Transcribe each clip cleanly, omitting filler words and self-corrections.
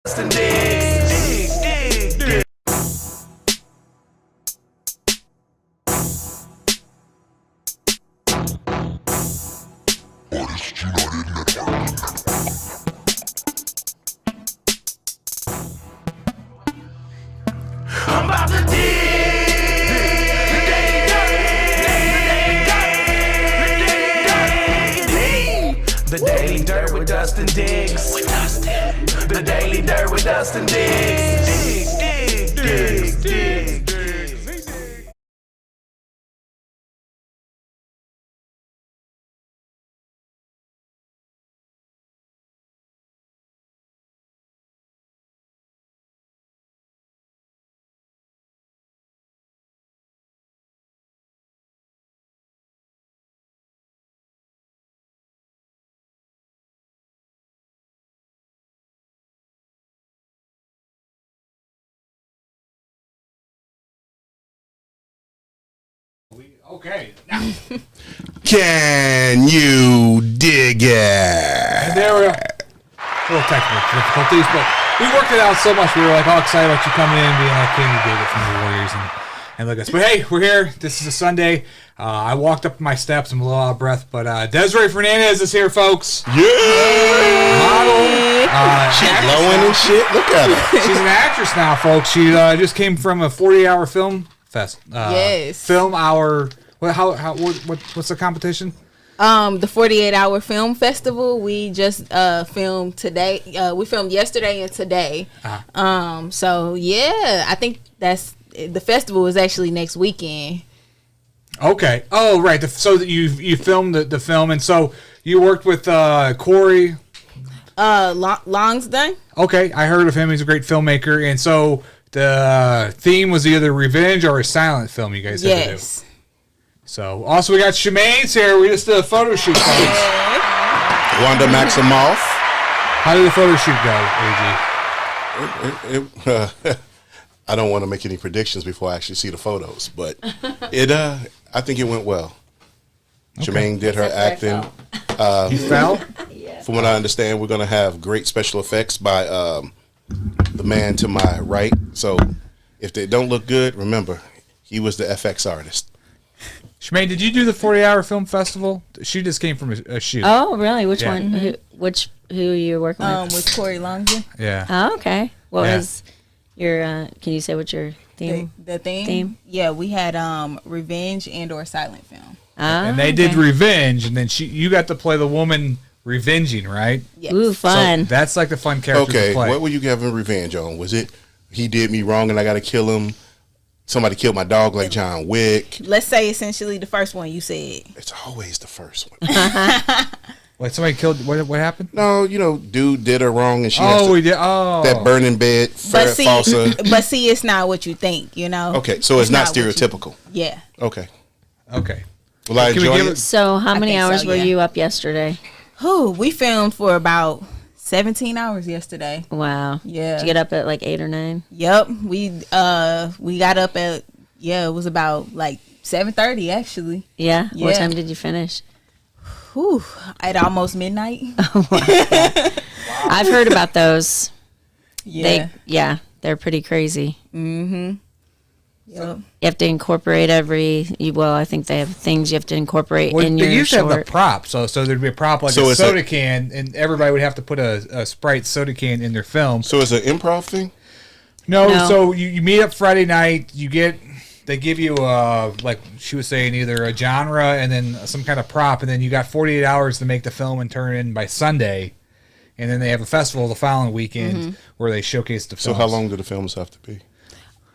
Dustin dig. I'm about to dig. The Daily Dirt with Dustin Diggs. The Daily Dirt with Dustin Diggs. Dig. Okay. Now. Can you dig it? And there we are. A little technical difficulties, but we worked it out so much. We were like all excited about you coming in and being like, "Can you dig it?" from the Warriors and look at us. But hey, we're here. This is a Sunday. I walked up my steps. I'm a little out of breath, but Desirae Fernandez is here, folks. Yeah. Model. She's glowing and shit. Look at her. She's an actress now, folks. She just came from a 40-hour film fest. Yes. Film hour. What's the competition? The 48-hour film festival. We just filmed today. We filmed yesterday and today. So yeah, I think that's the festival is actually next weekend. Okay. Oh, right. So that you filmed the film, and so you worked with Corey. Longsdon. Okay, I heard of him. He's a great filmmaker, and so the theme was either revenge or a silent film. You guys had to do. So also we got Shemaine's here. We just did a photo shoot. Wanda Maximoff. How did the photo shoot go, AG? I don't want to make any predictions before I actually see the photos, but I think it went well. Okay. Shemaine did her acting. You fell? Yeah. From what I understand, we're going to have great special effects by the man to my right. So if they don't look good, remember, he was the FX artist. Shemaine, did you do the 40-hour film festival? She just came from a shoot. Oh, really? Which one? Who are you working with? With Corey Longden. Yeah. Oh, okay. What was your? Can you say what your theme? The theme? Yeah, we had revenge and or silent film. And they did revenge, and then you got to play the woman revenging, right? Yes. Ooh, fun. So that's like the fun character to play. What were you having revenge on? Was it he did me wrong and I got to kill him? Somebody killed my dog like John Wick. Let's say essentially the first one you said. It's always the first one. Wait, somebody killed? What happened? No, dude did her wrong and she we did. Oh, that burning bed. But see, it's not what you think. Okay, so it's not stereotypical. Yeah. Okay. Well, I enjoyed it. So how many hours were you up yesterday? We filmed for about 17 hours yesterday. Wow. Yeah. Did you get up at like 8 or 9? Yep. We got up at it was about like 7:30 actually. Yeah. What time did you finish? At almost midnight. Oh, wow. I've heard about those. Yeah. They're pretty crazy. Mm-hmm. Yep. You have to incorporate I think they have things you have to incorporate in your They used short. to have the prop, so there'd be a prop like a soda can, and everybody would have to put a Sprite soda can in their film. So it's an improv thing? No. So you meet up Friday night, they give you like she was saying, either a genre and then some kind of prop, and then you got 48 hours to make the film and turn it in by Sunday, and then they have a festival the following weekend where they showcase the film. So how long do the films have to be?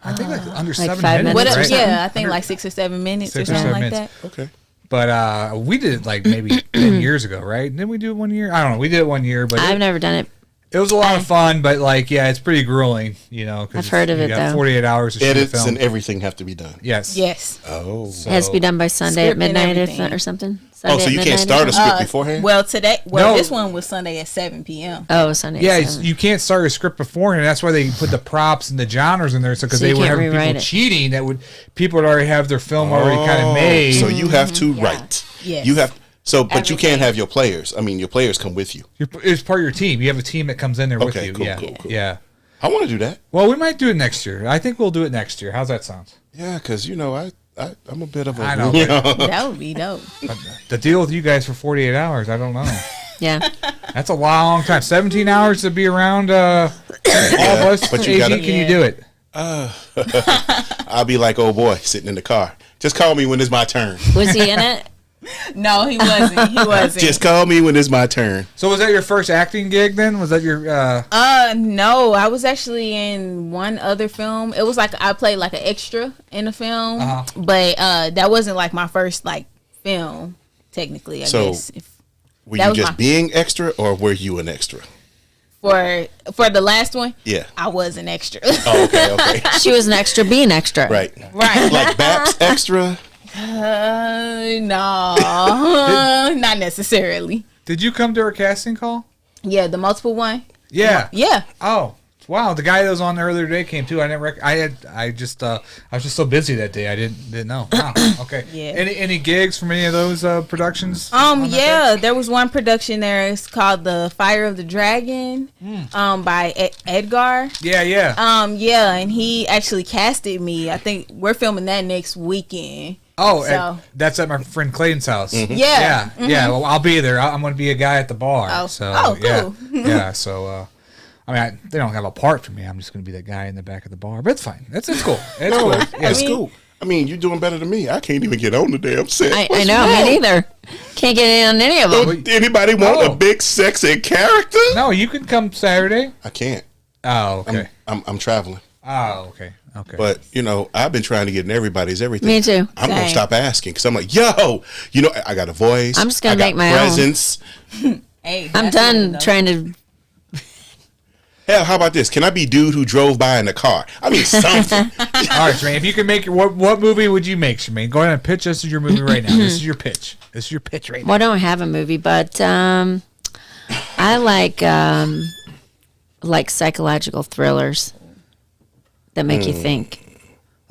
I think like under like 7 5 minutes. minutes, right? Yeah, I think like 6 or 7 minutes or something like that. Okay. But we did it like maybe 10 years ago, right? Didn't we do it 1 year? I don't know. We did it 1 year, but I've never done it. It was a lot of fun, but it's pretty grueling, Cause I've heard of it, got though. 48 hours to shoot a Edits film. and everything have to be done. Yes. Oh. It has to be done by Sunday at Script and midnight everything. or something. So Sunday you at can't midnight start or a something? script beforehand? This one was Sunday at 7 p.m. Oh, Sunday. Yeah, at 7. you can't start a script beforehand. That's why they put the props and the genres in there, because So they you were can't having people rewrite it. cheating. People would already have their film already kind of made. So you have to write. Yes. You have. So, but you everything. can't have your players. I mean, your players come with you. It's part of your team. You have a team that comes in there with Okay, you. cool, Yeah, cool. yeah. I want to do that. Well, we might do it next year. I think we'll do it next year. How's that sound? Yeah, because I'm a bit of a. I know, That would be dope. But the deal with you guys for 48 hours, I don't know. Yeah. That's a long time. 17 hours to be around all of us. but you AG, gotta- can you do it? I'll be like, oh boy, sitting in the car. Just call me when it's my turn. Was he in it? No, he wasn't. He wasn't. Just call me when it's my turn. So was that your first acting gig then? Was that your... No, I was actually in one other film. It was like I played like an extra in a film, but that wasn't like my first like film. Technically, I guess. Were That you was just my- being extra, or were you an extra? For the last one, Yeah. I was an extra. Oh, okay. She was an extra being extra. Right. Right. Like Baps extra. No, not necessarily. Did you come to our casting call? Yeah, the multiple one. Yeah. Yeah. Oh, wow. The guy that was on earlier today came too. I didn't I was just so busy that day. I didn't know. Wow. Okay. Yeah. Any gigs from any of those productions? on that Yeah, there was one production there. It's called The Fire of the Dragon, by Edgar. day? Yeah. Yeah, and he actually casted me. I think we're filming that next weekend. Oh, So- and that's at my friend Clayton's house. Yeah. Yeah. Yeah. Well, I'll be there. I'm going to be a guy at the bar. Oh. So, Oh, yeah. cool. Yeah. So, I mean, they don't have a part for me. I'm just going to be that guy in the back of the bar. But it's fine. It's cool. It's cool. Yeah. That's cool. I mean, you're doing better than me. I can't even get on the damn set. I know, me neither. Can't get in on any of them. Don't anybody want No. a big sexy character? No, you can come Saturday. I can't. Oh, okay. I'm traveling. Oh, okay. Okay. But, I've been trying to get in everybody's everything. Me too. I'm going to Same. stop asking because I'm like, yo, I got a voice. I'm just gonna I got make my own. presence. Hey, I'm that's done good, trying to. Hell, how about this? Can I be dude who drove by in a car? I mean, something. All right, Shemaine. If you could make it, what movie would you make, Shemaine? Go ahead and pitch us your movie right now. This is your pitch. This is your pitch right now. Well, I don't have a movie, but I like psychological thrillers that make you think,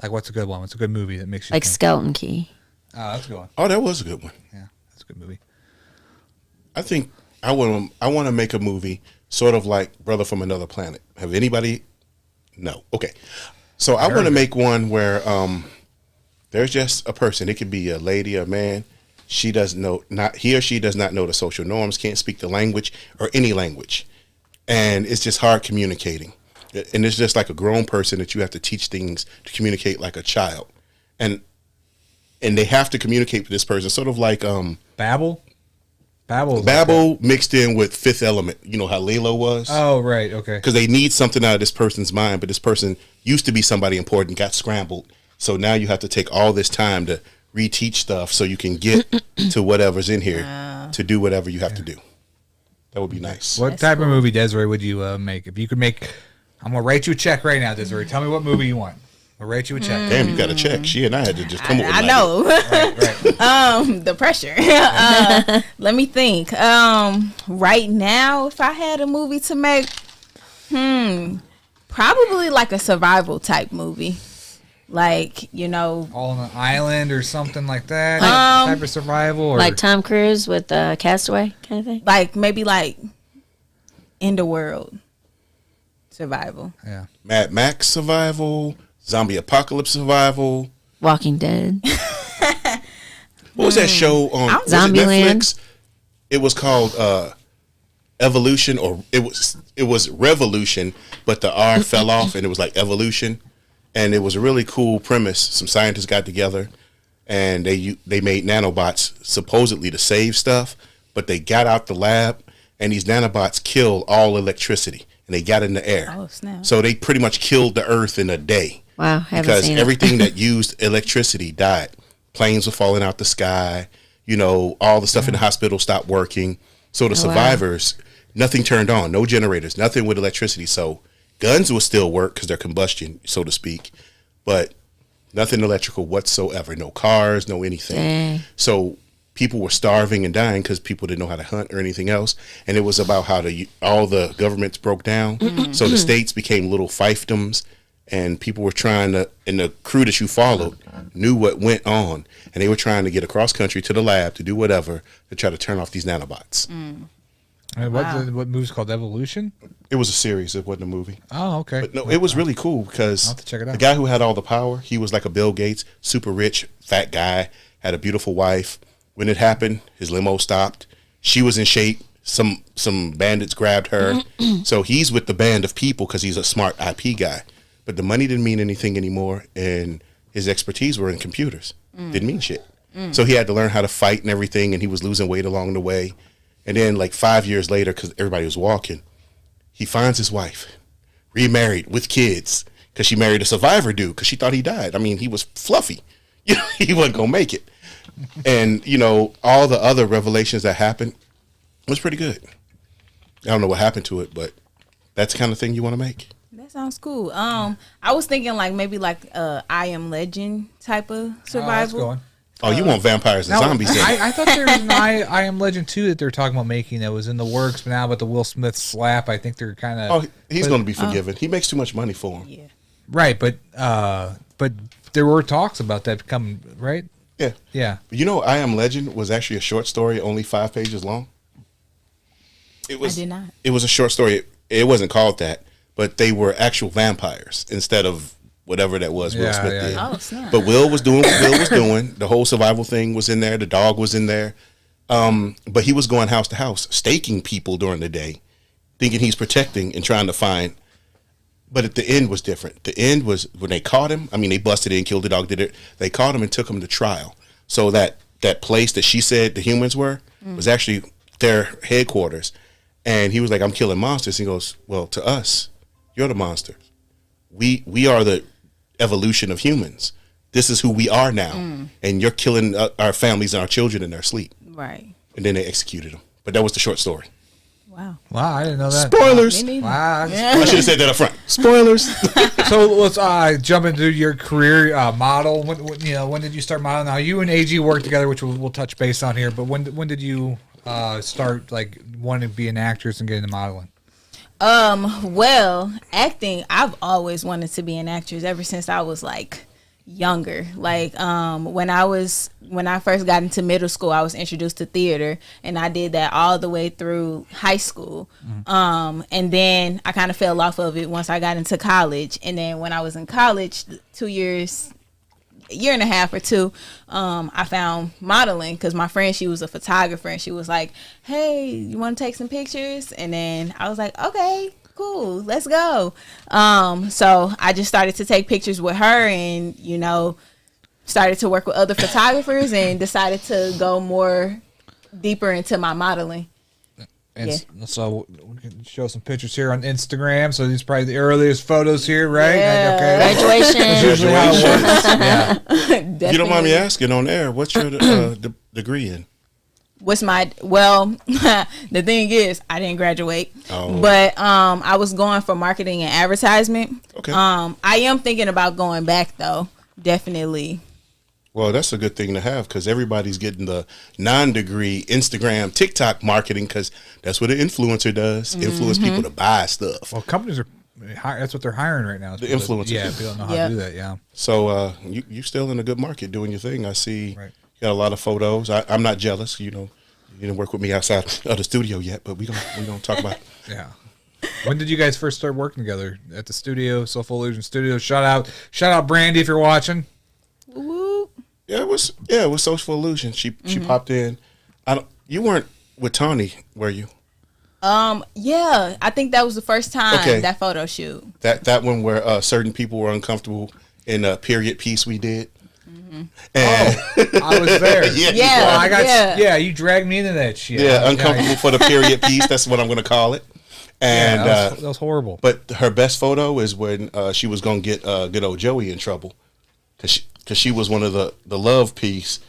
Like, what's a good one? What's a good movie that makes you like think? Skeleton Key. Oh, that's a good one. Oh, that was a good one. Yeah, that's a good movie. I think I want to make a movie sort of like Brother from Another Planet. Have anybody? No. Okay. So I want to make one where there's just a person. It could be a lady or a man. He or she does not know the social norms, can't speak the language or any language. And it's just hard communicating. And it's just like a grown person that you have to teach things to communicate like a child. And they have to communicate with this person, sort of like Babel? Babel mixed in with Fifth Element. You know how Lilo was? Oh, right. Okay. Because they need something out of this person's mind, but this person used to be somebody important, got scrambled. So now you have to take all this time to reteach stuff so you can get to whatever's in here to do whatever you have to do. That would be nice. What type of movie, Desiree, would you make? If you could make, I'm going to write you a check right now, Desiree. Tell me what movie you want. I'll write you a check. Damn, you got to check. She and I had to just come up with I an know. Right. The pressure. Let me think. Right now, if I had a movie to make, probably like a survival type movie. Like, All on an island or something like that? Type of survival? Or Like Tom Cruise with Castaway kind of thing. like maybe like End of World survival. Yeah. Mad Max survival, zombie apocalypse survival. Walking Dead. What was that show on was it Zombieland? Netflix? It was called Evolution, or it was Revolution, but the R fell off and it was like Evolution. And it was a really cool premise. Some scientists got together and they made nanobots supposedly to save stuff, but they got out the lab and these nanobots killed all electricity and they got in the air. Oh, snap. So they pretty much killed the earth in a day. Wow, haven't Because seen everything that used electricity died. Planes were falling out the sky. All the stuff in the hospital stopped working. So the survivors, nothing turned on. No generators, nothing with electricity. So guns will still work because they're combustion, so to speak. But nothing electrical whatsoever. No cars, no anything. Dang. So people were starving and dying because people didn't know how to hunt or anything else. And it was about how all the governments broke down. So the states became little fiefdoms. and people were trying to, and the crew that you followed knew what went on, and they were trying to get across country to the lab to do whatever to try to turn off these nanobots. And what movie's called Evolution? It was a series. It wasn't a movie. Oh, okay. But no, it was really cool because I'll have to check it out. the guy who had all the power, he was like a Bill Gates, super rich, fat guy, had a beautiful wife. When it happened, his limo stopped. She was in shape. Some bandits grabbed her. So he's with the band of people because he's a smart IP guy. But the money didn't mean anything anymore, and his expertise were in computers. Didn't mean shit. So he had to learn how to fight and everything, and he was losing weight along the way. And then like 5 years later, because everybody was walking, he finds his wife, remarried with kids, because she married a survivor dude because she thought he died. I mean, he was fluffy. You know, he wasn't going to make it. And, you know, all the other revelations that happened was pretty good. I don't know what happened to it, but that's the kind of thing you want to make. That sounds cool. I was thinking like maybe like I Am Legend type of survival. Oh, you want vampires and zombies? I thought there was an I Am Legend 2 that they're talking about making that was in the works, but now with the Will Smith slap, I think they're kind of. Oh, he's going to be forgiven. He makes too much money for him. Yeah. Right, but there were talks about that coming, right? Yeah. Yeah. You know, I Am Legend was actually a short story, only 5 pages long. It was. I did not. It was a short story. It wasn't called that, but they were actual vampires instead of whatever that was Will Smith did. Oh, snap. But Will was doing what Will was doing. The whole survival thing was in there. The dog was in there. But he was going house to house, staking people during the day, thinking he's protecting and trying to find. But at the end was different. The end was when they caught him. I mean, they busted in, killed the dog, did it. They caught him and took him to trial. So that place that she said the humans were was actually their headquarters. And he was like, I'm killing monsters. He goes, well, to us, you're the monsters. We are the evolution of humans. This is who we are now. And you're killing our families and our children in their sleep. Right. And then they executed him. But that was the short story. Wow. Wow, I didn't know that. Spoilers. Wow. I should have said that up front. Spoilers. So let's jump into your career model. When did you start modeling? Now you and AG worked together, which we'll touch base on here. But when did you start like wanting to be an actress and get into modeling? Well, acting, I've always wanted to be an actress ever since I was like younger. Like when I first got into middle school, I was introduced to theater, and I did that all the way through high school. And then I kind of fell off of it once I got into college. And then when I was in college, 2 years, a year and a half or two, I found modeling because my friend, she was a photographer, and she was like, hey, you want to take some pictures? And then I was like, okay, cool, let's go. So I just started to take pictures with her, and started to work with other photographers, and decided to go more deeper into my modeling. And so we can show some pictures here on Instagram. So these are probably the earliest photos here, right? Yeah. Okay. Graduation. That's usually how it works. Yeah. If you don't mind me asking on air, what's your degree in? What's my, well, the thing is, I didn't graduate, Oh. but I was going for marketing and advertisement. Okay. I am thinking about going back though, definitely. Well, that's a good thing to have because everybody's getting the non-degree Instagram, TikTok marketing because that's what an influencer does. Influence people to buy stuff. Well, companies are, that's what they're hiring right now. The influencers. Yeah, people don't know how to do that, yeah. So you still in a good market doing your thing. I see Right. you got a lot of photos. I'm not jealous. You didn't work with me outside of the studio yet, but we gonna talk about it. Yeah. When did you guys first start working together? At the studio, Soulful Illusion Studio. Shout out Brandy if you're watching. Woo. Yeah, it was Social Illusion. She popped in. You weren't with Tawny, were you? Yeah, I think that was the first time Okay. that photo shoot. That one where certain people were uncomfortable in a period piece we did. And I was there. Yeah. Well, I got. Yeah. You dragged me into that shit. yeah, uncomfortable for the period piece. That's what I'm going to call it. And that was horrible. But her best photo is when she was going to get good old Joey in trouble because she was one of the love piece.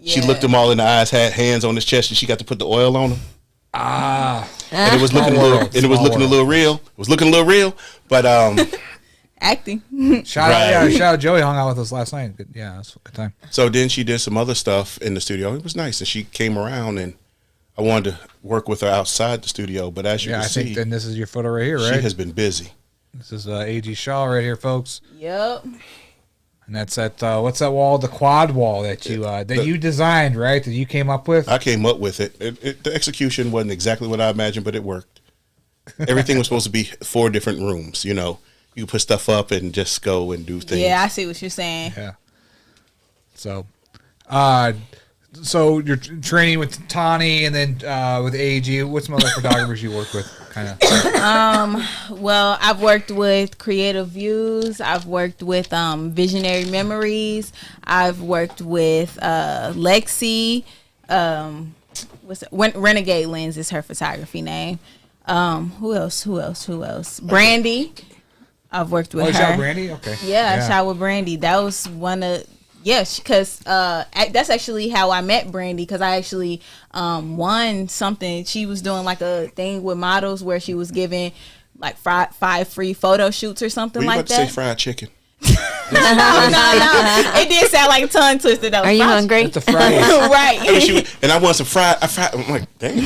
She Yeah. looked him all in the eyes, had hands on his chest, and she got to put the oil on him. And it was looking a little, a little real. It was looking a little real, but Acting. Shout out Joey hung out with us last night. Yeah, that's a good time. So then she did some other stuff in the studio. It was nice, and she came around, and I wanted to work with her outside the studio. But as you Yeah, can I see, think then this is your photo right here, right? she has been busy. This is A.G. Shaw right here, folks. Yep. And that's at what's that wall? The quad wall that you designed, right? That you came up with. I came up with it. The execution wasn't exactly what I imagined, but it worked. Everything was supposed to be 4 different rooms. You know, you could put stuff up and just go and do things. Yeah, I see what you're saying. Yeah. So, so you're training with Tawny and then with AG. What's some other photographers you work with? Kind of. Well, I've worked with Creative Views. I've worked with Visionary Memories. I've worked with Lexi. Renegade Lens is her photography name. Who else? Brandy. I've worked with her. Shot Brandy? Okay. Yeah, I shot with Brandy. That was one of... Yes, because that's actually how I met Brandy, because I actually won something. She was doing like a thing with models where she was giving like 5 free photo shoots or something Were you like about that. to say fried chicken? No. It did sound like a tongue twister though. Are you hungry? It's a Friday. Right. And I want some fried. I'm like, damn.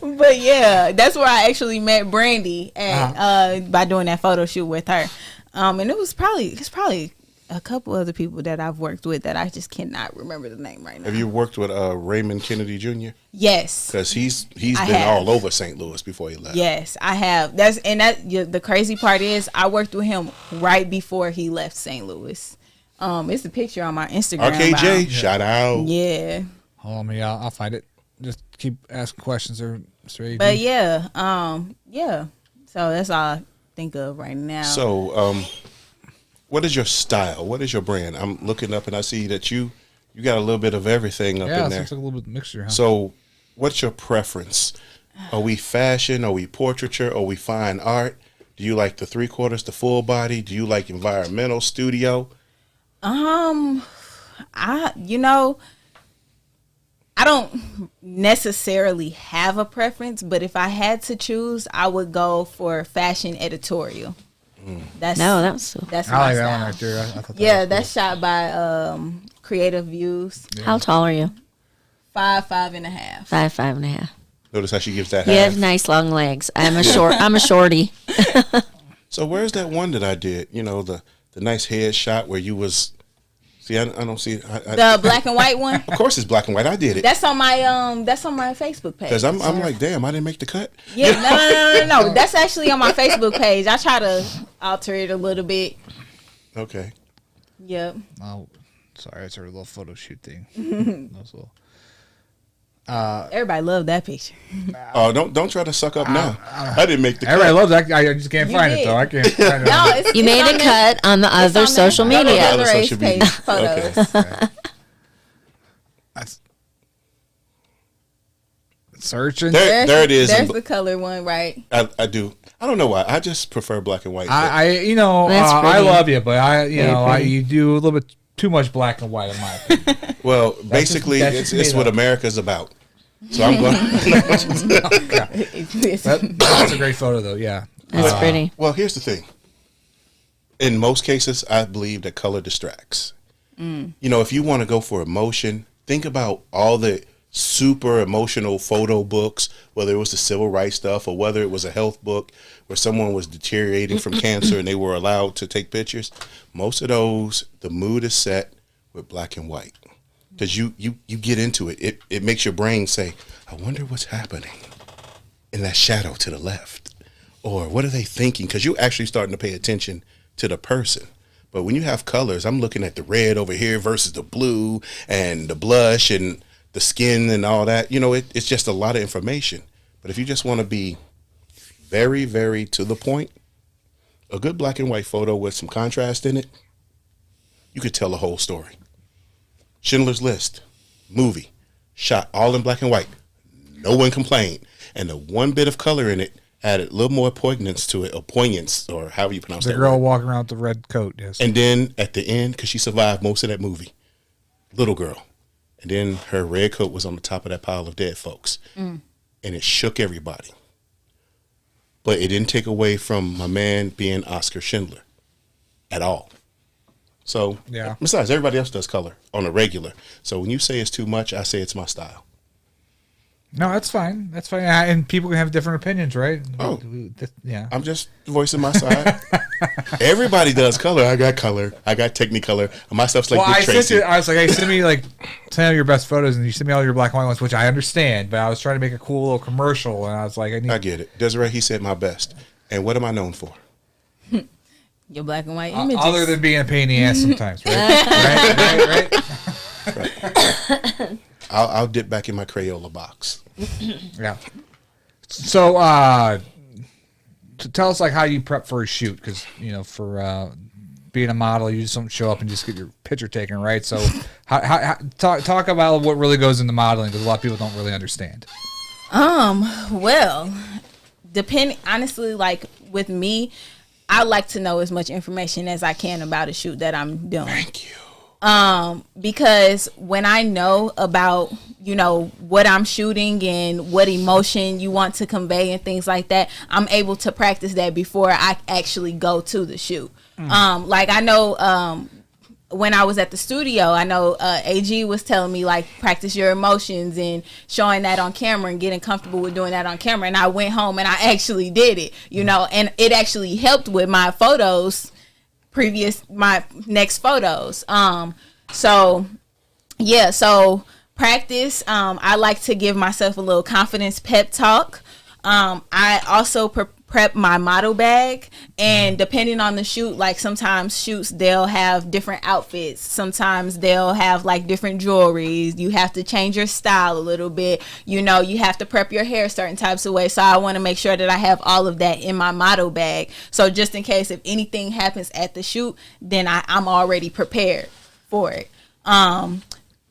But yeah, that's where I actually met Brandy at, by doing that photo shoot with her. And it's probably a couple other people that I've worked with that I just cannot remember the name right now. Have you worked with Raymond Kennedy Jr.? Yes, Because he's been all over St. Louis before he left. Yes, I have. The crazy part is I worked with him right before he left St. Louis. It's a picture on my Instagram. RKJ, shout out. Yeah. Hold on, I'll find it. Just keep asking questions or straight. But yeah, yeah. So that's all I think of right now. So, what is your style? What is your brand? I'm looking up and I see that you got a little bit of everything up in there. It's like a little bit mixture. Huh? So, what's your preference? Are we fashion? Are we portraiture? Are we fine art? Do you like the 3/4, the full body? Do you like environmental studio? I don't necessarily have a preference, but if I had to choose, I would go for fashion editorial. That's I my like that style. one right there. I thought that Yeah, was that's shot by Creative Views. How tall are you? 5'5.5". 5'5.5". Notice how she gives that You half. have nice long legs. I'm a shorty. So where's that one that I did? You know, the nice headshot where you was. See, I don't see The black and white one. Of course, it's black and white. I did it That's on my Facebook page. because I'm like, damn, I didn't make the cut. Yeah, no. That's actually on my Facebook page. I try to alter it a little bit. Okay. Yep. Oh, sorry, it's a little photo shoot thing. Those little. Everybody loved that picture. Oh, don't try to suck up now. I didn't make the cut. Everybody loves that. I just can't You find it did. though. I can't find it. No, You made a cut on the other social No, no, media. no. Other social media. Photos. That's searching. There it is. There's the color one, right? I do. I don't know why. I just prefer black and white. I That's I pretty. love you, but Very pretty. you do a little bit too much black and white in my opinion. Well, basically, that's it's just me, what though. America's about. So I'm going. That's a great photo though. Yeah. That's pretty. Well, here's the thing. In most cases, I believe that color distracts. You know, if you want to go for emotion, think about all the super emotional photo books, whether it was the civil rights stuff or whether it was a health book where someone was deteriorating from cancer and they were allowed to take pictures. Most of those, the mood is set with black and white. Because you get into it. It makes your brain say, I wonder what's happening in that shadow to the left. Or what are they thinking? Because you're actually starting to pay attention to the person. But when you have colors, I'm looking at the red over here versus the blue and the blush and the skin and all that. You know, it's just a lot of information. But if you just want to be very, very to the point, a good black and white photo with some contrast in it, you could tell the whole story. Schindler's List, movie, shot all in black and white. No one complained. And the one bit of color in it added a little more poignance to it, or poignance, or however you pronounce The that girl word. walking around with the red coat. Yes. And then at the end, because she survived most of that movie, little girl. And then her red coat was on the top of that pile of dead folks. And it shook everybody. But it didn't take away from my man being Oscar Schindler at all. So, Yeah. besides, everybody else does color on a regular. So when you say it's too much, I say it's my style. No, that's fine. That's fine. And people can have different opinions, right? Oh. Yeah. I'm just voicing my side. Everybody does color. I got color. I got Technicolor. My stuff's like Dick Tracy. I was like, hey, send me your best photos, and you send me all your black and white ones, which I understand. But I was trying to make a cool little commercial, and I was like, I get it. Desirae, he said my best. And what am I known for? Your black and white images. Other than being a pain in the ass sometimes, right? Right. I'll dip back in my Crayola box. Yeah. So, tell us like how you prep for a shoot, because for being a model, you just don't show up and just get your picture taken, right? So, talk about what really goes into modeling, because a lot of people don't really understand. Well, honestly, like with me, I like to know as much information as I can about a shoot that I'm doing. Thank you. Because when I know about, what I'm shooting and what emotion you want to convey and things like that, I'm able to practice that before I actually go to the shoot. Like I know, when I was at the studio, I know AG was telling me like practice your emotions and showing that on camera and getting comfortable with doing that on camera. And I went home and I actually did it, and it actually helped with my photos, my next photos. So practice. I like to give myself a little confidence pep talk. I also prep my model bag, and depending on the shoot, like sometimes shoots they'll have different outfits, sometimes they'll have like different jewelry, you have to change your style a little bit, you have to prep your hair certain types of ways, so I want to make sure that I have all of that in my model bag, so just in case if anything happens at the shoot, then I'm already prepared for it.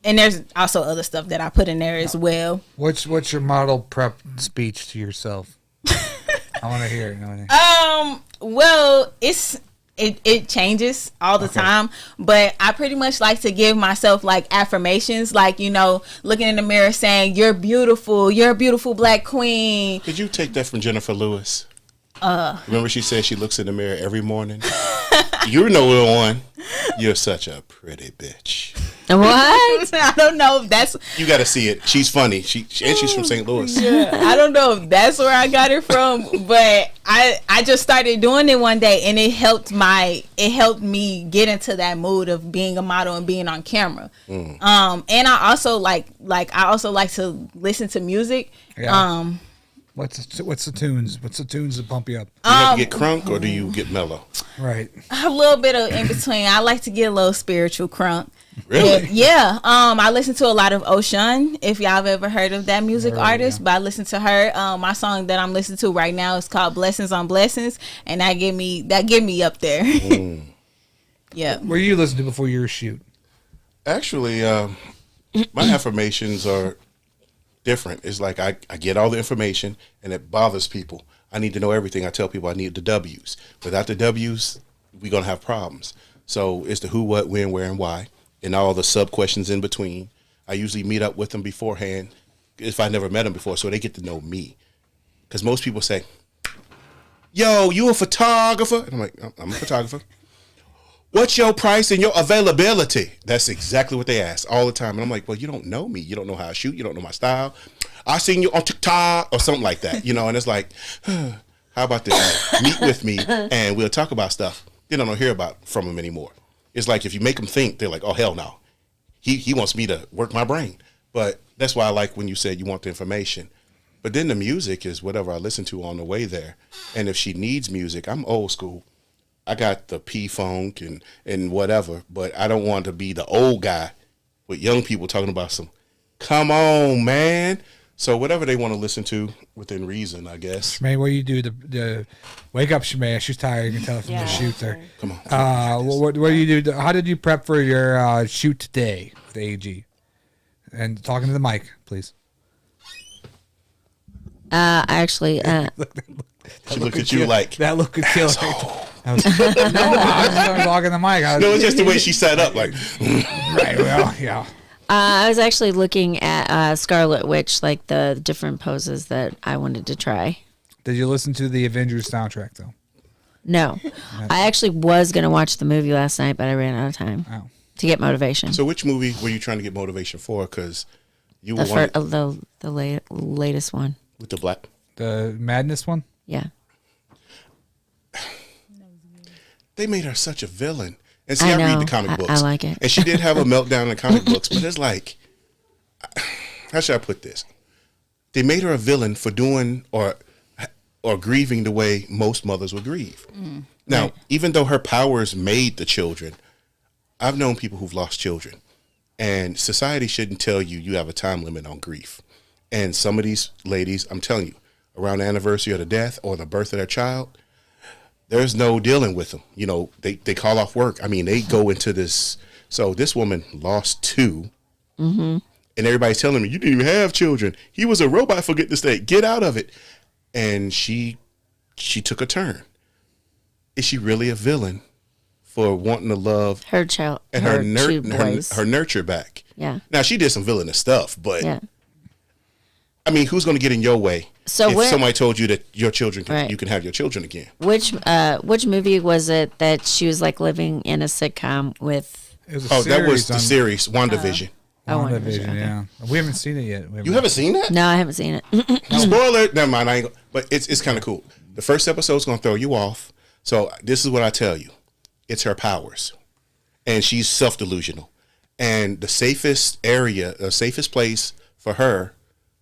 And there's also other stuff that I put in there as well. What's your model prep speech to yourself? I want to hear it. Well, it changes all the time, but I pretty much like to give myself like affirmations, like looking in the mirror saying you're a beautiful black queen. Did you take that from Jennifer Lewis? Remember she said she looks in the mirror every morning? You know the one. You're such a pretty bitch. What? I don't know if that's... You got to see it. She's funny. She's from St. Louis. Yeah, I don't know if that's where I got it from, but I just started doing it one day, and it helped me get into that mood of being a model and being on camera. And I also like to listen to music. Yeah. What's the tunes? What's the tunes that pump you up? Do you have to get crunk or do you get mellow? Right. A little bit of in between. I like to get a little spiritual crunk. Really? Yeah. I listen to a lot of Ocean, if y'all have ever heard of that music artist. Yeah. But I listen to her. My song that I'm listening to right now is called Blessings on Blessings, and that get me up there. Yeah. What do you listen to before your shoot? Actually, my affirmations are different. It's like I get all the information and it bothers people. I need to know everything. I tell people I need the W's. Without the W's, we're going to have problems. So it's the who, what, when, where, and why, and all the sub questions in between. I usually meet up with them beforehand if I never met them before, so they get to know me. Because most people say, yo, you a photographer? And I'm like, I'm a photographer. What's your price and your availability? That's exactly what they ask all the time. And I'm like, well, you don't know me. You don't know how I shoot. You don't know my style. I seen you on TikTok or something like that, and it's like, how about this? Meet with me and we'll talk about stuff. They don't hear about from them anymore. It's like if you make them think, they're like, oh, hell no. He wants me to work my brain. But that's why I like when you said you want the information. But then the music is whatever I listen to on the way there. And if she needs music, I'm old school. I got the P-Funk and whatever, but I don't want to be the old guy with young people talking about some, come on, man. So whatever they want to listen to within reason, I guess. Shmay, what do you do? The wake up, Shmay. She's tired. You can tell from the shoot there. Come on. What do you do? How did you prep for your shoot today with AG? And talking to the mic, please. I actually... She looked at you like... That look could kill her. I was talking to the mic. No, it's just the way she sat up. Like, right, well, yeah. I was actually looking at Scarlet Witch, like the different poses that I wanted to try. Did you listen to the Avengers soundtrack, though? No. I actually was going to watch the movie last night, but I ran out of time to get motivation. So which movie were you trying to get motivation for? Because You The wanted latest one. with the black. The Madness one. Yeah. They made her such a villain. And see, I I read know. the comic books. I like it. And she did have a meltdown in the comic books, but it's like, how should I put this? They made her a villain for doing or grieving the way most mothers would grieve. Now, even though her powers made the children, I've known people who've lost children. And society shouldn't tell you you have a time limit on grief. And some of these ladies, I'm telling you, around the anniversary of the death or the birth of their child, there's no dealing with them. You know, they call off work. I mean, they go into this. So this woman lost 2. And everybody's telling me, you didn't even have children. He was a robot, for goodness sake. Get out of it. And she took a turn. Is she really a villain for wanting to love Her child and her her, two boys. her nurture back? Yeah. Now, she did some villainous stuff, but Yeah. I mean, who's going to get in your way So if where- somebody told you that your children Right. you can have your children again? Which movie was it that she was like living in a sitcom with? It was a Oh, that was series the on series WandaVision. WandaVision, yeah. We haven't seen it yet. You haven't seen that? No, I haven't seen it. Spoiler. Never mind. I ain't, but it's kind of cool. The first episode's going to throw you off. So this is what I tell you. It's her powers. And she's self-delusional. And the safest area, the safest place for her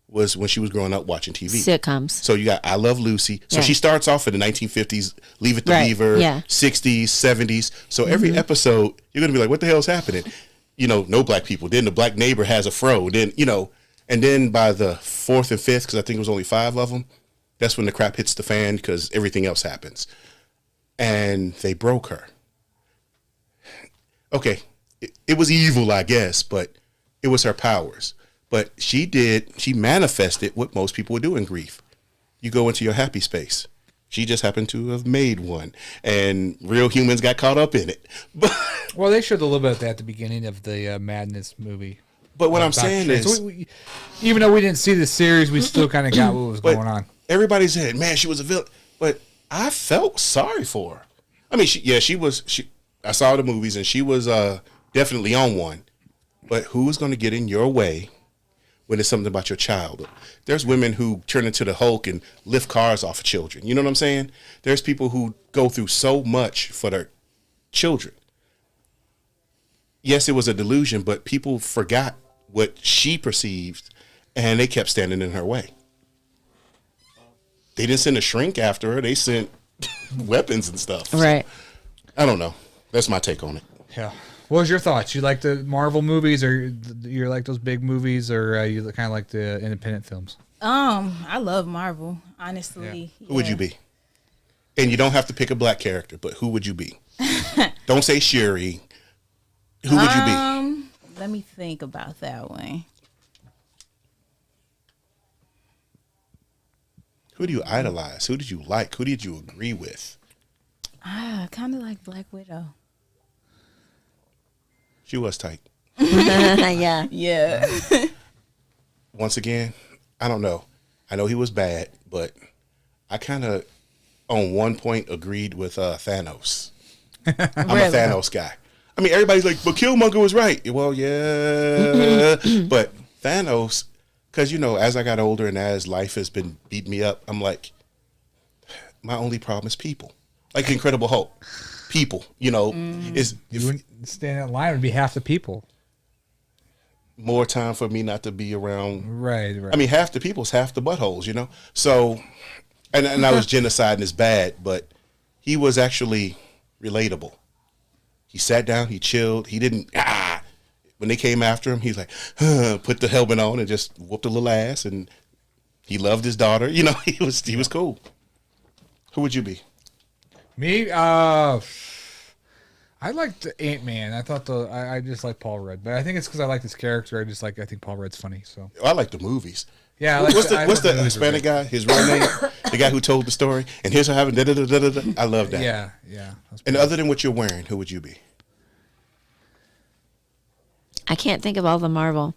was when she was growing up watching TV. Sitcoms. So you got I Love Lucy. So Yeah. she starts off in the 1950s, Leave It to Right, Beaver, yeah. 60s, 70s. So every episode, you're going to be like, what the hell is happening? You know, no black people. Then the black neighbor has a fro. Then, you know, and then by the 4th and 5th, because I think it was only 5 of them, that's when the crap hits the fan because everything else happens. And they broke her. Okay, it was evil, I guess, but it was her powers. But she manifested what most people would do in grief. You go into your happy space. She just happened to have made one, and real humans got caught up in it. Well, they showed a little bit of that at the beginning of the Madness movie. But what I'm Doctor saying Strange. is, So even though we didn't see the series, we still kind of got what was but going on. everybody said, "Man, she was a villain," but I felt sorry for her. I mean, she was. I saw the movies, and she was definitely on one. But who's going to get in your way when it's something about your child? There's women who turn into the Hulk and lift cars off of children. You know what I'm saying? There's people who go through so much for their children. Yes, it was a delusion, but people forgot what she perceived, and they kept standing in her way. They didn't send a shrink after her. They sent weapons and stuff. Right. I don't know. That's my take on it. Yeah. What was your thoughts? You like the Marvel movies, or you like those big movies, or you kind of like the independent films? I love Marvel, honestly. Who would you be? And you don't have to pick a black character, but who would you be? Don't say Shuri. Who would you be? Let me think about that one. Who do you idolize? Who did you like? Who did you agree with? I kind of like Black Widow. She was tight. Yeah. Yeah. Once again, I don't know. I know he was bad, but I kind of, on one point, agreed with Thanos. I'm a Thanos guy. I mean, everybody's like, but Killmonger was right. Well, yeah. But Thanos, because, you know, as I got older and as life has been beating me up, I'm like, my only problem is people. Like the Incredible Hulk. People, you know, is You wouldn't stand in line; would be half the people. more time for me not to be around. Right. I mean, half the people's half the buttholes, you know? So, and I was genocide and it's bad, but he was actually relatable. He sat down, he chilled, he didn't, when they came after him, he's like, put the helmet on and just whooped a little ass, and he loved his daughter. You know, he was cool. Who would you be? Me, I liked Ant-Man. I thought I just like Paul Rudd, but I think it's because I like this character. I think Paul Rudd's funny. So I like the movies. yeah, I like What's I the thought movies were Hispanic great. guy? His real name? The guy who told the story. And here's what happened. I love that. Yeah. That's And other than what you're wearing, who would you be? I can't think of all the Marvel.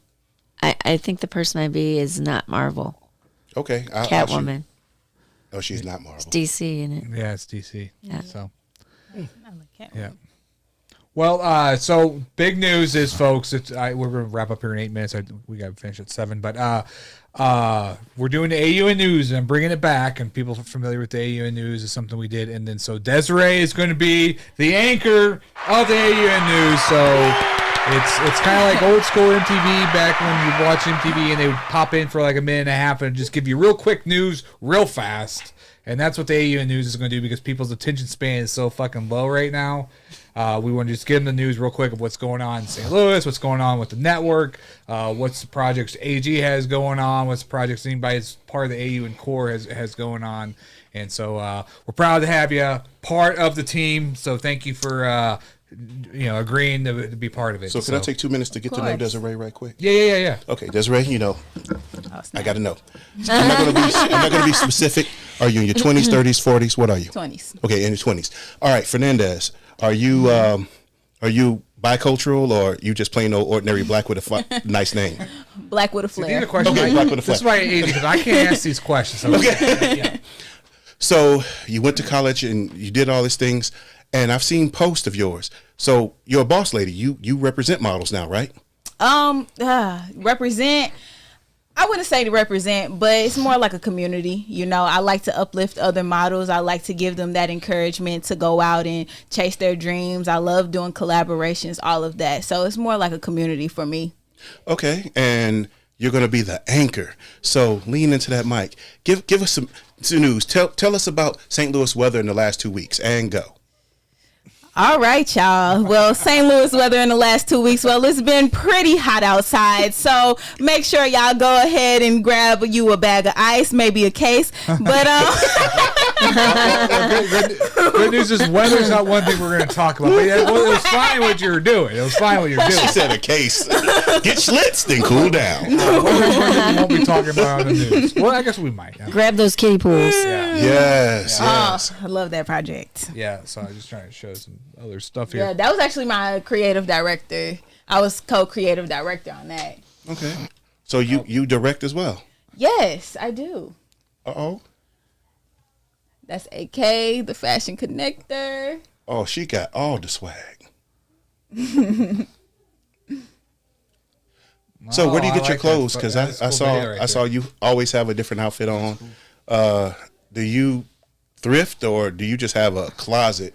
I think the person I'd be is not Marvel. Okay. Catwoman. Oh, she's not Marvel. DC in it. Yeah, it's DC. Yeah. So I like Catwoman. yeah. Well, so big news is, folks. We're going to wrap up here in 8 minutes. We got to finish at 7, but we're doing the AUN news, and I'm bringing it back. And people familiar with the AUN news is something we did. And then so Desirae is going to be the anchor of the AUN news. So it's kind of like old school MTV back when you watch MTV and they would pop in for like a minute and a half and just give you real quick news real fast. And that's what the AUN news is going to do because people's attention span is so fucking low right now. We want to just give them the news real quick of what's going on in St. Louis, what's going on with the network, what's the projects AG has going on, what's the projects anybody that's part of the AUN core has going on. And so we're proud to have you part of the team. So thank you for agreeing to be part of it. So can I take 2 minutes to get to know Desirae right quick? Yeah. Okay, Desirae, I got to know. I'm not going to be specific. Are you in your 20s, 30s, 40s? What are you? 20s. Okay, in your 20s. All right, Fernandez, are you bicultural or you just plain old ordinary black with a nice name? Black with a flair. These are questions. Okay, black with a flair. This is why I hate because I can't ask these questions. So Okay. So you went to college and you did all these things, and I've seen posts of yours. So you're a boss lady. You represent models now, right? Represent. I wouldn't say to represent, but it's more like a community. I like to uplift other models. I like to give them that encouragement to go out and chase their dreams. I love doing collaborations, all of that. So it's more like a community for me. Okay, and you're going to be the anchor. So lean into that mic. Give us some news. Tell us about St. Louis weather in the last 2 weeks, and go. All right, y'all. Well, St. Louis weather in the last 2 weeks. Well, it's been pretty hot outside. So make sure y'all go ahead and grab you a bag of ice, maybe a case. But good news is weather's not one thing we're going to talk about. But it was fine what you were doing. She said a case. Get schlitzed and cool down. Weather we won't be talking about on the news. Well, I guess we might. Yeah. Grab those kiddie pools. Yeah. Yes. I love that project. Yeah, so I was just trying to show some other stuff here. Yeah, that was actually my creative director. I was co-creative director on that. Okay. So you direct as well? Yes, I do. Uh-oh. That's AK, the fashion connector. Oh, she got all the swag. So where do you get your clothes? Because I saw you always have a different outfit on. Do you thrift or do you just have a closet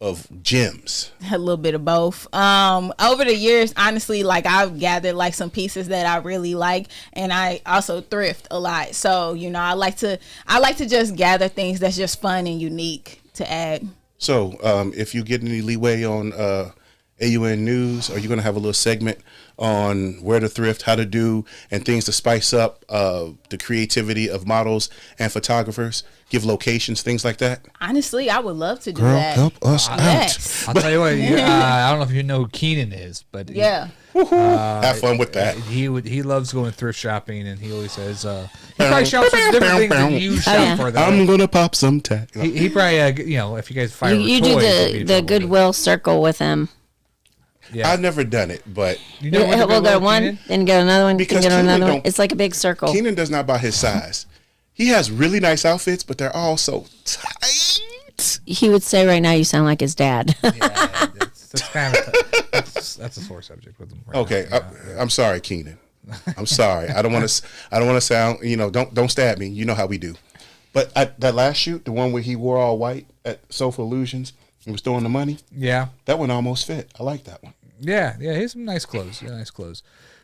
of gems? A little bit of both. Over the years, honestly, like I've gathered like some pieces that I really like, and I also thrift a lot. So I like to just gather things that's just fun and unique to add. So if you get any leeway on AUN News, are you going to have a little segment on where to thrift, how to do, and things to spice up the creativity of models and photographers? Give locations, things like that. Honestly, I would love to do Girl, that. help us Yes. out. I'll tell you what. I don't know if you know who Keenan is, but Yeah. Have fun with that. he loves going thrift shopping, and he always says he probably shops for different things than you shop for. Though. I'm gonna pop some tag. He probably if you guys fire You toys, do the Goodwill circle with him. Yeah. I've never done it, but You know what We'll go one, Keenan? then go another one, Because then go Keenan another one. don't- It's like a big circle. Keenan does not buy his size. He has really nice outfits, but they're all so tight. He would say right now you sound like his dad. Yeah, that's kind of that's a sore subject with him. Right Okay, now. I'm sorry, Keenan. I'm sorry. I don't want to sound. Don't stab me. You know how we do. But that last shoot, the one where he wore all white at Sofa Illusions, he was throwing the money. Yeah. That one almost fit. I like that one. Yeah, he has some nice clothes. Yeah, nice clothes.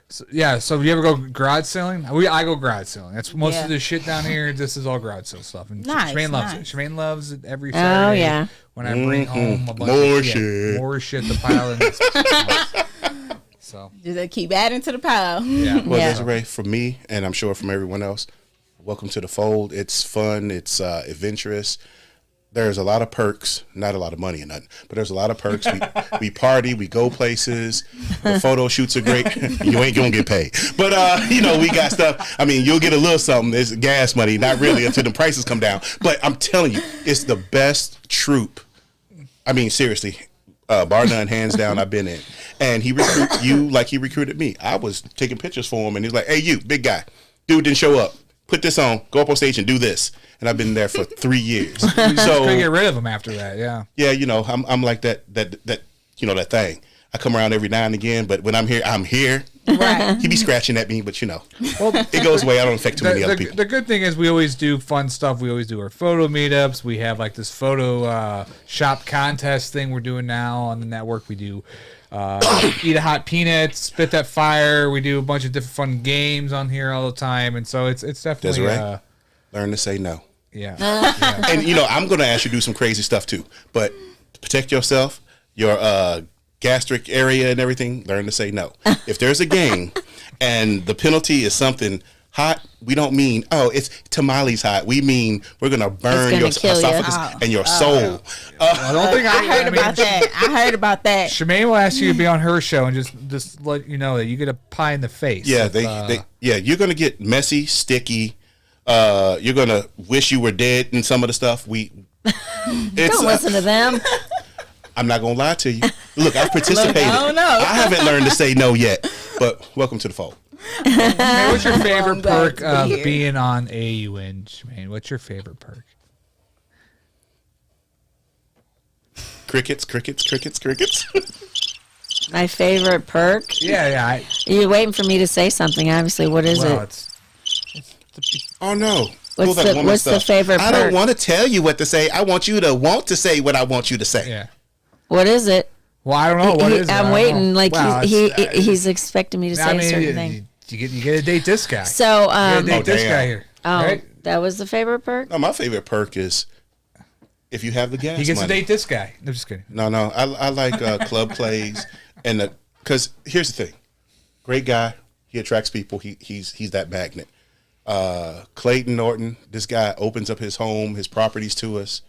So you ever go garage selling? I go garage selling. That's most of the shit down here. This is all garage sale stuff. And Nice, Shemaine loves nice. it. Shemaine loves it every Saturday. Oh, yeah. When I bring home a bunch More of shit. More shit to pile in this house. So Just keep adding to the pile. yeah. Well, Yeah. Desirae, from me, and I'm sure from everyone else, welcome to the fold. It's fun. It's adventurous. There's a lot of perks, not a lot of money or nothing, but there's a lot of perks. We party, we go places. The photo shoots are great. You ain't gonna get paid, but we got stuff. I mean, you'll get a little something. It's gas money, not really until the prices come down. But I'm telling you, it's the best troupe. I mean, seriously, bar none, hands down. I've been in, and he recruited you like he recruited me. I was taking pictures for him, and he's like, "Hey, you big guy, dude didn't show up. Put this on. Go up on stage and do this." And I've been there for 3 years. So So couldn't get rid of him after that. Yeah. yeah, I'm like that you know, that thing. I come around every now and again, but when I'm here, I'm here. Right. He be scratching at me, but you know, it goes away. I don't affect too many other people. The good thing is we always do fun stuff. We always do our photo meetups. We have like this photo shop contest thing we're doing now on the network. We do eat a hot peanut, spit that fire. We do a bunch of different fun games on here all the time, and so it's definitely Desirae, learn to say no. Yeah. And you know, I'm going to ask you to do some crazy stuff too, but protect yourself, your gastric area and everything. Learn to say no. If there's a game and the penalty is something hot, we don't mean, oh, it's tamales hot. We mean we're going to burn your esophagus and your soul. I don't think I heard about that. I heard about that. Shemaine will ask you to be on her show and just let you know that you get a pie in the face. Yeah, you're going to get messy, sticky. You're going to wish you were dead in some of the stuff. Don't listen to them. I'm not going to lie to you. Look, I've participated. I haven't learned to say no yet, but welcome to the fold. Hey, what's your favorite perk of being on AUN, Shemaine? What's your favorite perk? Crickets. My favorite perk? Yeah. You're waiting for me to say something, obviously. What is it? Oh, no. What's the favorite perk? I don't want to tell you what to say. I want you to want to say what I want you to say. Yeah. What is it? Well, I don't know. What is it? I'm waiting. Know. Like wow, he's expecting me to say a certain thing. You get to date this guy. So you get to date this guy here. Oh, right? That was the favorite perk? No, my favorite perk is if you have the gas he gets money. to date this guy. No, just kidding. No, I like club plays and because here's the thing, great guy. He attracts people. He's that magnet. Clayton Norton, this guy opens up his home, his properties to us,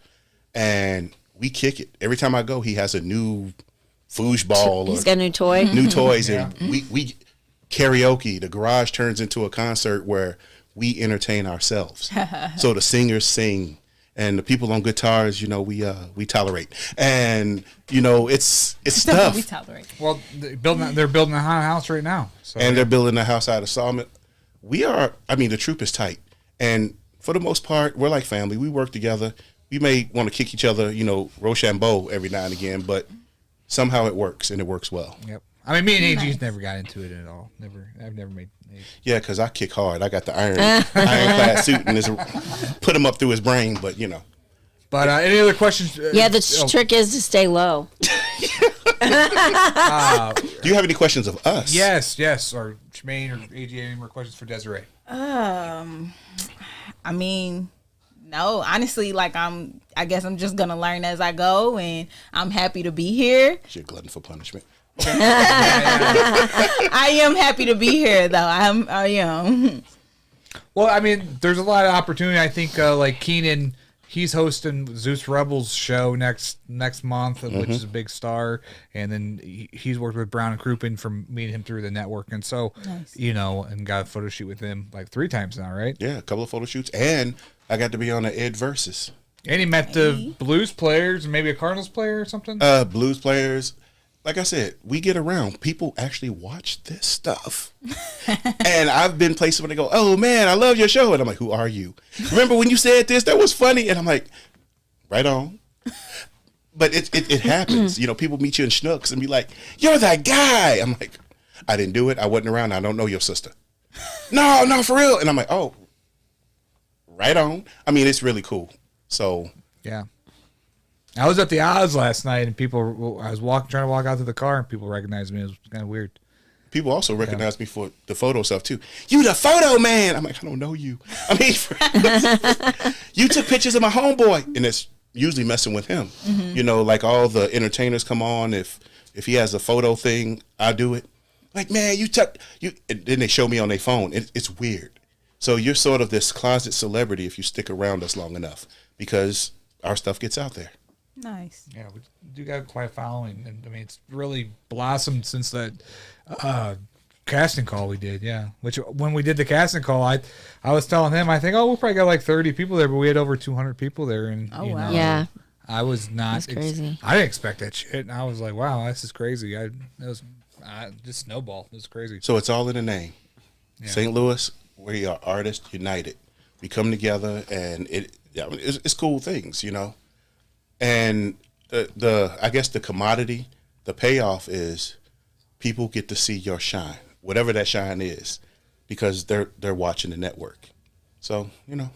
and we kick it. Every time I go, he has a new foosball. He's got a new toy. New toys, and we karaoke. The garage turns into a concert where we entertain ourselves. So the singers sing, and the people on guitars, you know, we tolerate, and you know, it's stuff. We tolerate. Well, they're building a house right now, so, and they're building a house out of Sawmill. The troop is tight. And for the most part, we're like family. We work together. We may want to kick each other, you know, Rochambeau every now and again, but somehow it works, and it works well. Yep. I mean, me and AG's never got into it at all. I've never made AG. Yeah, because I kick hard. I got the ironclad suit and put him up through his brain, but, you know. But any other questions? The trick is to stay low. Do you have any questions of us? Yes. Or Shemaine or AG, any more questions for Desirae? I mean, no. Honestly, I guess I'm just gonna learn as I go, and I'm happy to be here. You're a glutton for punishment. I am happy to be here, though. I am. Well, I mean, there's a lot of opportunity. I think like Keenan. He's hosting Zeus Rebels show next month, which is a big star. And then he's worked with Brown and Crouppen from meeting him through the network. And so, you know, and got a photo shoot with him like 3 times now, right? Yeah, a couple of photo shoots. And I got to be on the Ed Versus. And he met the Blues players, maybe a Cardinals player or something? Blues players. Like I said, we get around. People actually watch this stuff. And I've been places where they go, oh, man, I love your show. And I'm like, who are you? Remember when you said this? That was funny. And I'm like, right on. But it happens. You know, people meet you in Schnucks and be like, you're that guy. I'm like, I didn't do it. I wasn't around. I don't know your sister. No, for real. And I'm like, oh, right on. I mean, it's really cool. So. Yeah. I was at the Oz last night, and I was trying to walk out to the car, and people recognized me. It was kind of weird. People also recognize me for the photo stuff too. You the photo man. I'm like, I don't know you. I mean, you took pictures of my homeboy, and it's usually messing with him. You know, like all the entertainers come on. If he has a photo thing, I do it. Like, man, you took you. And then they show me on their phone. It's weird. So you're sort of this closet celebrity if you stick around us long enough, because our stuff gets out there. Nice. Yeah, we do got quite a following, and I mean, it's really blossomed since that casting call we did. Yeah, which when we did the casting call, I was telling him, I think, we'll probably got like 30 people there, but we had over 200 people there, and you know, yeah, I was not. That's crazy. I didn't expect that shit, and I was like, wow, this is crazy. It was just snowball. It was crazy. So it's all in the name. Yeah. St. Louis, we are artists united. We come together, and it's cool things, you know. And I guess the commodity the payoff is people get to see your shine, whatever that shine is, because they're watching the network. So, you know.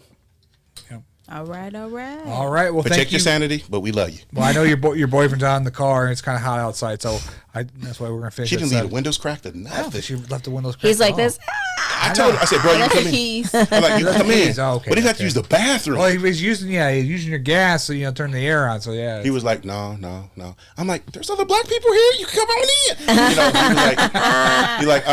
All right. All right. Well, protect your sanity, but we love you. Well, I know your boyfriend's out in the car and it's kind of hot outside, so that's why we're gonna finish. She didn't leave the windows cracked or I don't nothing. think she left the windows cracked. He's like this. I told her, I said, bro, you come in. Keys. I'm like, you come in. Oh, okay, But he had to use the bathroom. Well, he was using your gas, so turn the air on. So yeah, He was like, no. I'm like, there's other black people here. You can come on in. He was like,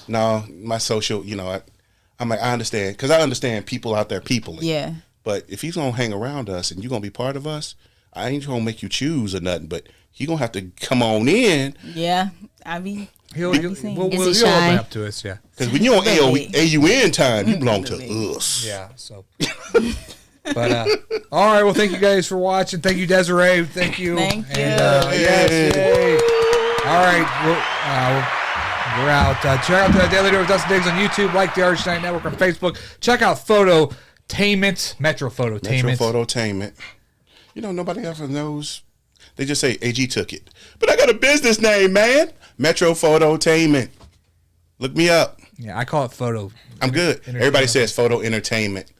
no, my social, I'm like, I understand. Because I understand people out there peopling. Yeah. But if he's going to hang around us and you're going to be part of us, I ain't going to make you choose or nothing. But he going to have to come on in. Yeah. I mean, he'll he open shy? up to us, yeah. Because when you're on AUN time, you belong to us. Yeah, so. But, all right, well, thank you guys for watching. Thank you, Desirae. Thank you. Thank you. Yes, yay. All right, we're out. Check out the Daily Dirt with Dustin Diggs on YouTube. Like the RH Night Network on Facebook. Check out Phototainment, Metro Phototainment. Nobody ever knows. They just say AG took it. But I got a business name, man. Metro Phototainment. Look me up. Yeah, I call it photo. I'm good. Everybody says photo entertainment.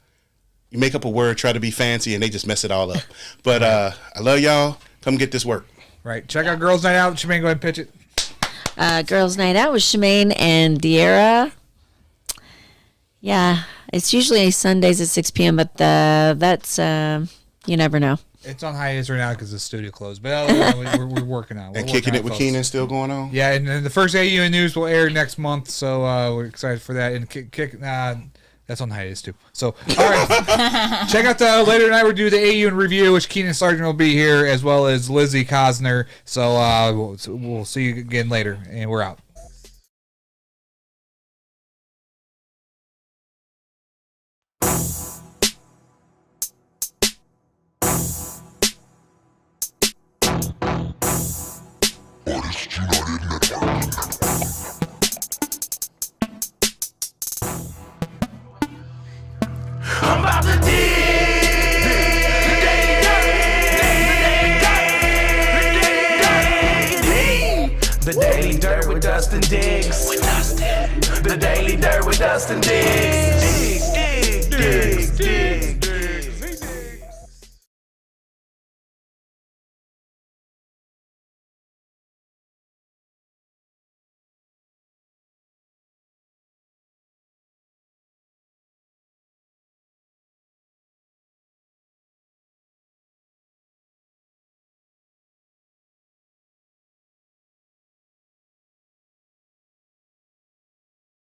You make up a word, try to be fancy, and they just mess it all up. But I love y'all. Come get this work. Right. Check out Girls Night Out. Shemaine, go ahead and pitch it. Girls Night Out with Shemaine and Desirae. Yeah, it's usually Sundays at 6 p.m., but that's, you never know. It's on hiatus right now because the studio closed. But we're working on it. And Kicking It with Keenan still going on? Yeah, and the first AUN News will air next month, so we're excited for that. And that's on hiatus too. So, all right. Check out the later tonight we'll do the AUN review, which Keenan Sargent will be here, as well as Lizzie Cosner. So we'll see you again later, and we're out. I'm about to The Daily Dirt with Dustin Diggs. The Daily Dirt with Dustin Diggs. Diggs.